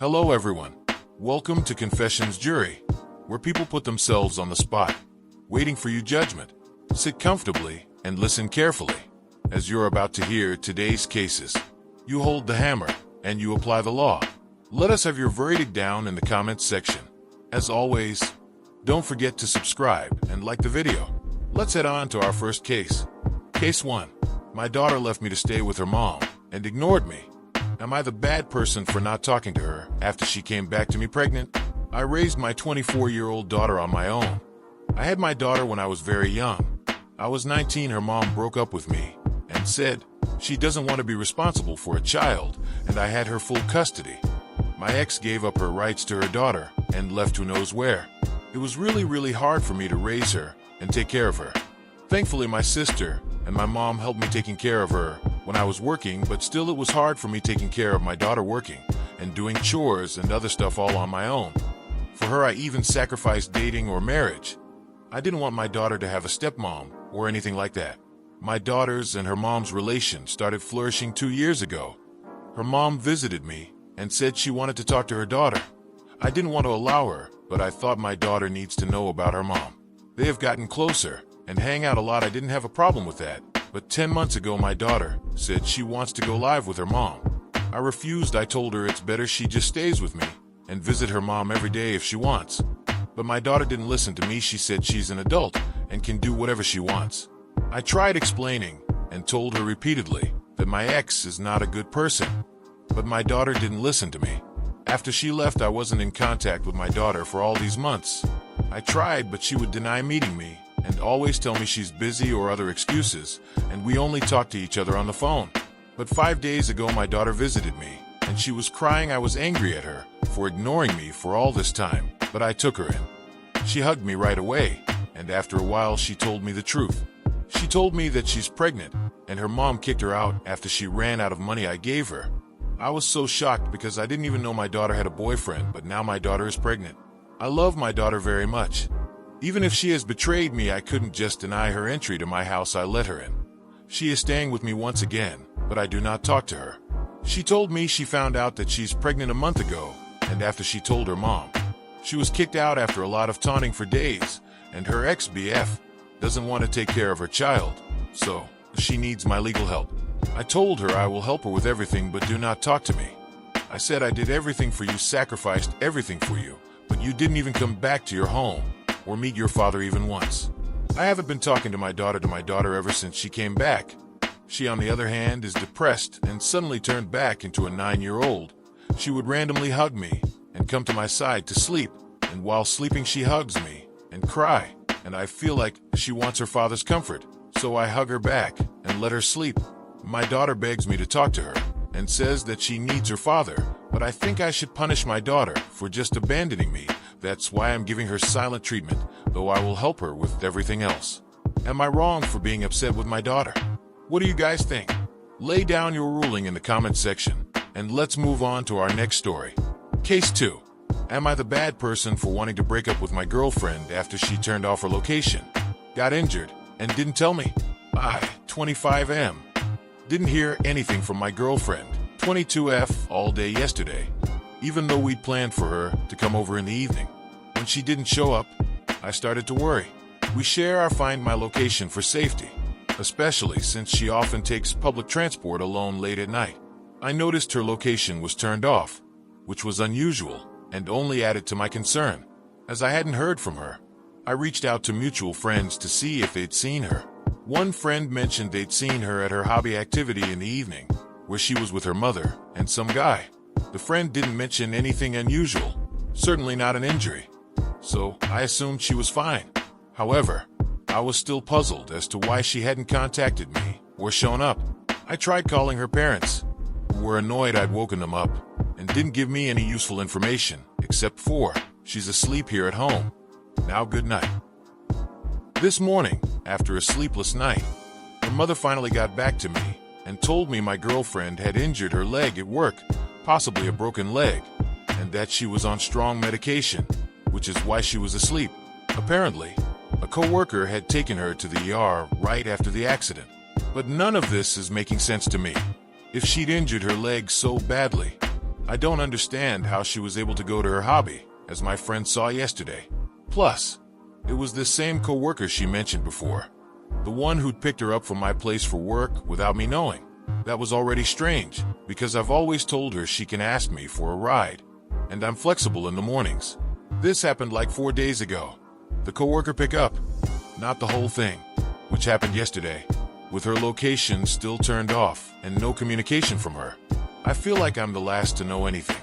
Hello everyone. Welcome to Confessions Jury, where people put themselves on the spot, waiting for your judgment. Sit comfortably and listen carefully, as you're about to hear today's cases. You hold the hammer and you apply the law. Let us have your verdict down in the comments section. As always, don't forget to subscribe and like the video. Let's head on to our first case. Case 1. My daughter left me to stay with her mom and ignored me. Am I the bad person for not talking to her after she came back to me pregnant? I raised my 24-year-old daughter on my own. I had my daughter when I was very young. I was 19, her mom broke up with me and said she doesn't want to be responsible for a child, and I had her full custody. My ex gave up her rights to her daughter and left who knows where. It was really hard for me to raise her and take care of her. Thankfully, my sister and my mom helped me taking care of her when I was working, but still it was hard for me taking care of my daughter working and doing chores and other stuff all on my own. For her, I even sacrificed dating or marriage. I didn't want my daughter to have a stepmom or anything like that. My daughter's and her mom's relation started flourishing 2 years ago. Her mom visited me and said she wanted to talk to her daughter. I didn't want to allow her, but I thought my daughter needs to know about her mom. They have gotten closer and hang out a lot. I didn't have a problem with that. But 10 months ago, my daughter said she wants to go live with her mom. I refused. I told her it's better she just stays with me and visit her mom every day if she wants. But my daughter didn't listen to me. She said she's an adult and can do whatever she wants. I tried explaining and told her repeatedly that my ex is not a good person. But my daughter didn't listen to me. After she left, I wasn't in contact with my daughter for all these months. I tried, but she would deny meeting me and always tell me she's busy or other excuses, and we only talk to each other on the phone. But 5 days ago, my daughter visited me, and she was crying. I was angry at her for ignoring me for all this time, but I took her in. She hugged me right away, and after a while she told me the truth. She told me that she's pregnant, and her mom kicked her out after she ran out of money I gave her. I was so shocked because I didn't even know my daughter had a boyfriend, but now my daughter is pregnant. I love my daughter very much. Even if she has betrayed me, I couldn't just deny her entry to my house. I let her in. She is staying with me once again, but I do not talk to her. She told me she found out that she's pregnant a month ago, and after she told her mom, she was kicked out after a lot of taunting for days, and her ex-BF doesn't want to take care of her child, so she needs my legal help. I told her I will help her with everything, but do not talk to me. I said I did everything for you, sacrificed everything for you, but you didn't even come back to your home or meet your father even once. I haven't been talking to my daughter ever since she came back. She, on the other hand, is depressed and suddenly turned back into a 9-year-old. She would randomly hug me and come to my side to sleep, and while sleeping she hugs me and cry, and I feel like she wants her father's comfort, so I hug her back and let her sleep. My daughter begs me to talk to her and says that she needs her father, but I think I should punish my daughter for just abandoning me. That's why I'm giving her silent treatment, though I will help her with everything else. Am I wrong for being upset with my daughter? What do you guys think? Lay down your ruling in the comments section, and let's move on to our next story. Case 2. Am I the bad person for wanting to break up with my girlfriend after she turned off her location, got injured, and didn't tell me? I, 25M, didn't hear anything from my girlfriend, 22F, all day yesterday, even though we'd planned for her to come over in the evening. When she didn't show up, I started to worry. We share our Find My location for safety, especially since she often takes public transport alone late at night. I noticed her location was turned off, which was unusual and only added to my concern. As I hadn't heard from her, I reached out to mutual friends to see if they'd seen her. One friend mentioned they'd seen her at her hobby activity in the evening, where she was with her mother and some guy. The friend didn't mention anything unusual, certainly not an injury, so I assumed she was fine. However, I was still puzzled as to why she hadn't contacted me or shown up. I tried calling her parents, who were annoyed I'd woken them up, and didn't give me any useful information, except for, she's asleep here at home. Now good night. This morning, after a sleepless night, her mother finally got back to me and told me my girlfriend had injured her leg at work, possibly a broken leg, and that she was on strong medication, which is why she was asleep. Apparently, a co-worker had taken her to the ER right after the accident. But none of this is making sense to me. If she'd injured her leg so badly, I don't understand how she was able to go to her hobby, as my friend saw yesterday. Plus, it was this same coworker she mentioned before. The one who'd picked her up from my place for work without me knowing. That was already strange, because I've always told her she can ask me for a ride, and I'm flexible in the mornings. This happened like 4 days ago. The coworker pickup, not the whole thing, which happened yesterday, with her location still turned off and no communication from her. I feel like I'm the last to know anything.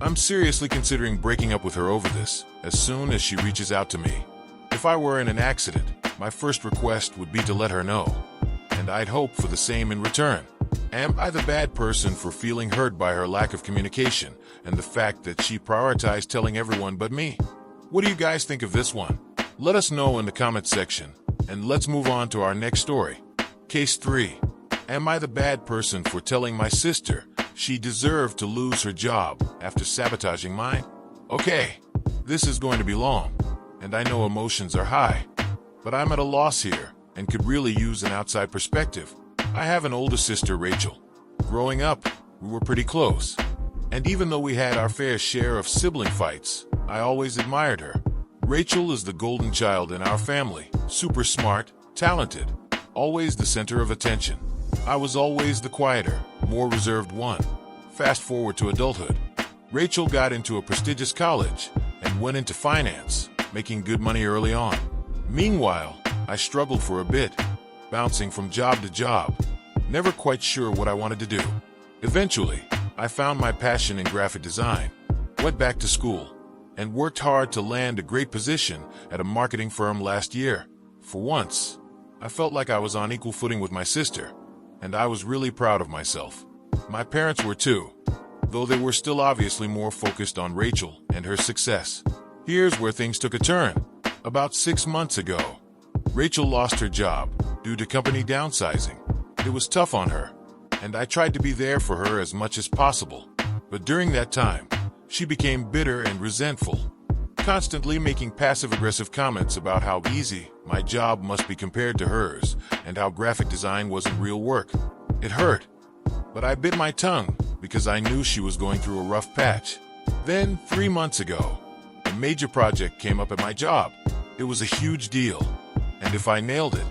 I'm seriously considering breaking up with her over this, as soon as she reaches out to me. If I were in an accident, my first request would be to let her know, and I'd hope for the same in return. Am I the bad person for feeling hurt by her lack of communication and the fact that she prioritized telling everyone but me? What do you guys think of this one? Let us know in the comments section, and let's move on to our next story. Case 3. Am I the bad person for telling my sister she deserved to lose her job after sabotaging mine? Okay, this is going to be long, and I know emotions are high, but I'm at a loss here and could really use an outside perspective. I have an older sister, Rachel. Growing up, we were pretty close, and even though we had our fair share of sibling fights, I always admired her. Rachel is the golden child in our family, super smart, talented, always the center of attention. I was always the quieter, more reserved one. Fast forward to adulthood. Rachel got into a prestigious college and went into finance, making good money early on. Meanwhile, I struggled for a bit, bouncing from job to job, never quite sure what I wanted to do. Eventually, I found my passion in graphic design, went back to school, and worked hard to land a great position at a marketing firm last year. For once, I felt like I was on equal footing with my sister, and I was really proud of myself. My parents were too, though they were still obviously more focused on Rachel and her success. Here's where things took a turn. About 6 months ago, Rachel lost her job due to company downsizing. It was tough on her, and I tried to be there for her as much as possible. But during that time, she became bitter and resentful, constantly making passive-aggressive comments about how easy my job must be compared to hers and how graphic design wasn't real work. It hurt, but I bit my tongue because I knew she was going through a rough patch. Then, 3 months ago, a major project came up at my job. It was a huge deal, and if I nailed it,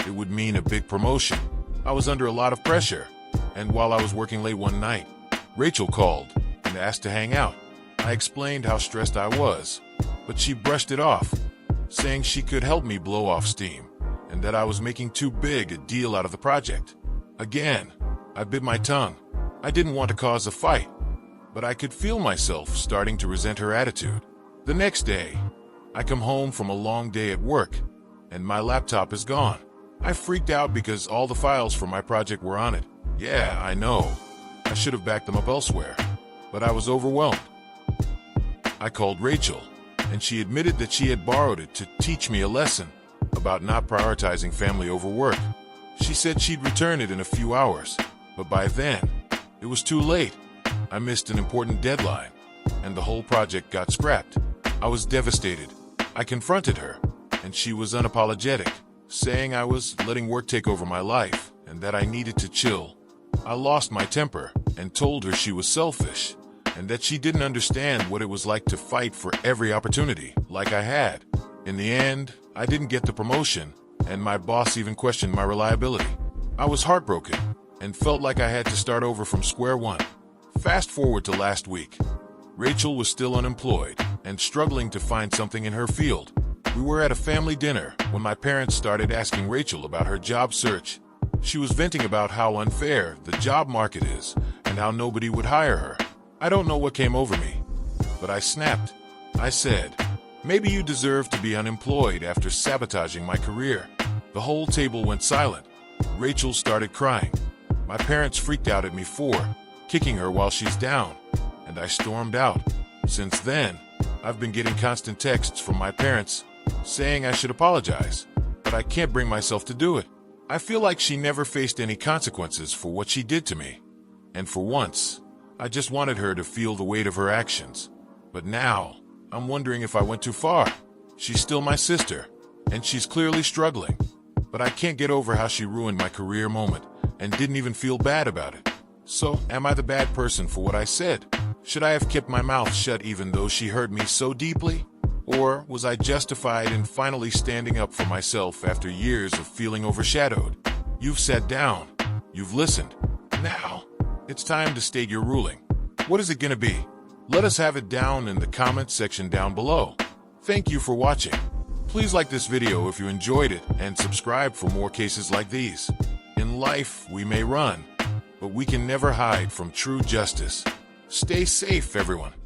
it would mean a big promotion. I was under a lot of pressure, and while I was working late one night, Rachel called and asked to hang out. I explained how stressed I was, but she brushed it off, saying she could help me blow off steam, and that I was making too big a deal out of the project. Again, I bit my tongue. I didn't want to cause a fight, but I could feel myself starting to resent her attitude. The next day, I come home from a long day at work, and my laptop is gone. I freaked out because all the files for my project were on it. Yeah, I know. I should have backed them up elsewhere, but I was overwhelmed. I called Rachel, and she admitted that she had borrowed it to teach me a lesson about not prioritizing family over work. She said she'd return it in a few hours, but by then, it was too late. I missed an important deadline, and the whole project got scrapped. I was devastated. I confronted her, and she was unapologetic, saying I was letting work take over my life and that I needed to chill. I lost my temper and told her she was selfish and that she didn't understand what it was like to fight for every opportunity like I had. In the end, I didn't get the promotion, and my boss even questioned my reliability. I was heartbroken and felt like I had to start over from square one. Fast forward to last week. Rachel was still unemployed and struggling to find something in her field. We were at a family dinner when my parents started asking Rachel about her job search. She was venting about how unfair the job market is and how nobody would hire her. I don't know what came over me, but I snapped. I said, "Maybe you deserve to be unemployed after sabotaging my career." The whole table went silent. Rachel started crying. My parents freaked out at me for kicking her while she's down, and I stormed out. Since then, I've been getting constant texts from my parents saying I should apologize, but I can't bring myself to do it. I feel like she never faced any consequences for what she did to me, and for once, I just wanted her to feel the weight of her actions. But now, I'm wondering if I went too far. She's still my sister, and she's clearly struggling, but I can't get over how she ruined my career moment and didn't even feel bad about it. So, am I the bad person for what I said? Should I have kept my mouth shut even though she hurt me so deeply? Or was I justified in finally standing up for myself after years of feeling overshadowed? You've sat down. You've listened. Now, it's time to state your ruling. What is it going to be? Let us have it down in the comment section down below. Thank you for watching. Please like this video if you enjoyed it and subscribe for more cases like these. In life, we may run, but we can never hide from true justice. Stay safe, everyone.